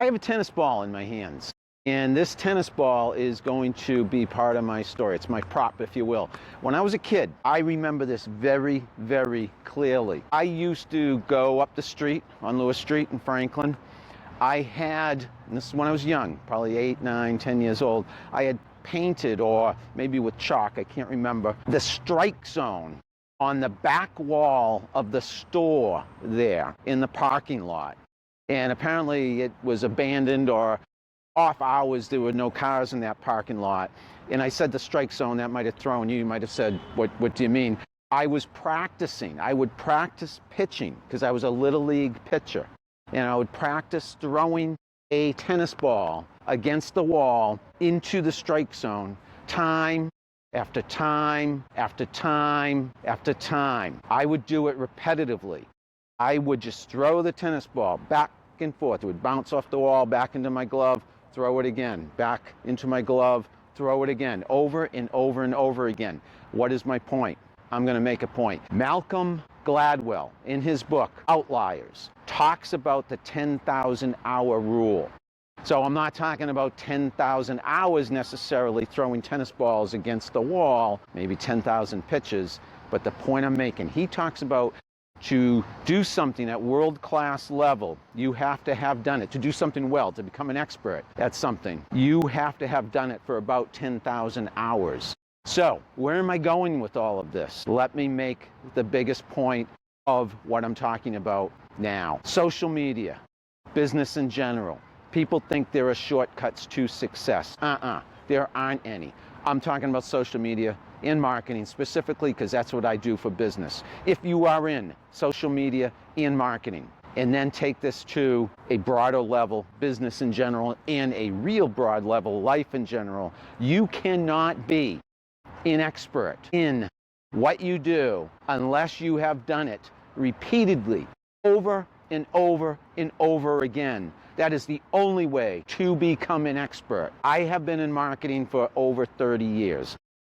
have a tennis ball in my hands, and this tennis ball is going to be part of my story. It's my prop, if you will. When I was a kid, I remember this very, very clearly. I used to go up the street on Lewis Street in Franklin. I had, and this is when I was young, probably 8, 9, 10 years old, I had painted, or maybe with chalk, I can't remember, the strike zone on the back wall of the store there in the parking lot. And apparently it was abandoned or off hours. There were no cars in that parking lot. And I said the strike zone, that might have thrown you. You might have said, what do you mean? I was practicing. I would practice pitching because I was a little league pitcher. And I would practice throwing a tennis ball against the wall into the strike zone time after time after time after time. I would do it repetitively. I would just throw the tennis ball back and forth. It would bounce off the wall, back into my glove, throw it again, back into my glove, throw it again, over and over and over again. What is my point? I'm going to make a point. Malcolm Gladwell, in his book, Outliers, talks about the 10,000-hour rule. So I'm not talking about 10,000 hours necessarily throwing tennis balls against the wall, maybe 10,000 pitches, but the point I'm making, he talks about to do something at world-class level, you have to have done it. To do something well, to become an expert at something, you have to have done it for about 10,000 hours. So, where am I going with all of this? Let me make the biggest point of what I'm talking about now. Social media, business in general. People think there are shortcuts to success. There aren't any. I'm talking about social media in marketing specifically because that's what I do for business. If you are in social media in marketing, and then take this to a broader level, business in general, and a real broad level, life in general, you cannot be an expert in what you do unless you have done it repeatedly, over and over and over again. That is the only way to become an expert. I have been in marketing for over 30 years.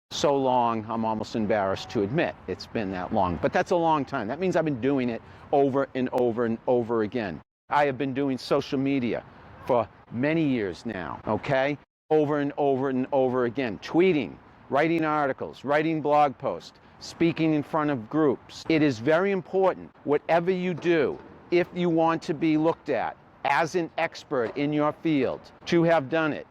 So long, I'm almost embarrassed to admit it's been that long. But that's a long time. That means I've been doing it over and over and over again. I have been doing social media for many years now, okay? Over and over and over again. Tweeting, writing articles, writing blog posts, speaking in front of groups. It is very important, whatever you do, if you want to be looked at as an expert in your field, to have done it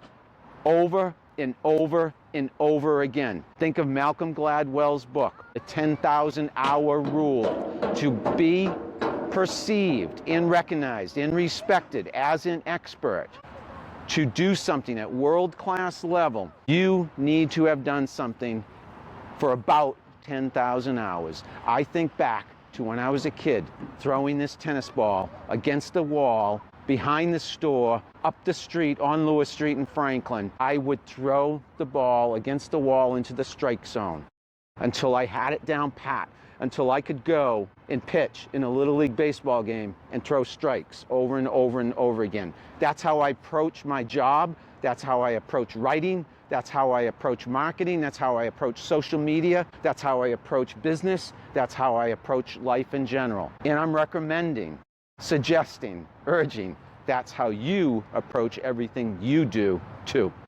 over and over and over again. Think of Malcolm Gladwell's book, The 10,000-Hour Rule. To be perceived and recognized and respected as an expert, to do something at world-class level, you need to have done something for about 10,000 hours. I think back to when I was a kid, throwing this tennis ball against the wall behind the store, up the street on Lewis Street in Franklin. I would throw the ball against the wall into the strike zone until I had it down pat, until I could go and pitch in a Little League baseball game and throw strikes over and over and over again. That's how I approach my job. That's how I approach writing. That's how I approach marketing. That's how I approach social media. That's how I approach business. That's how I approach life in general. And I'm recommending, suggesting, urging, that's how you approach everything you do too.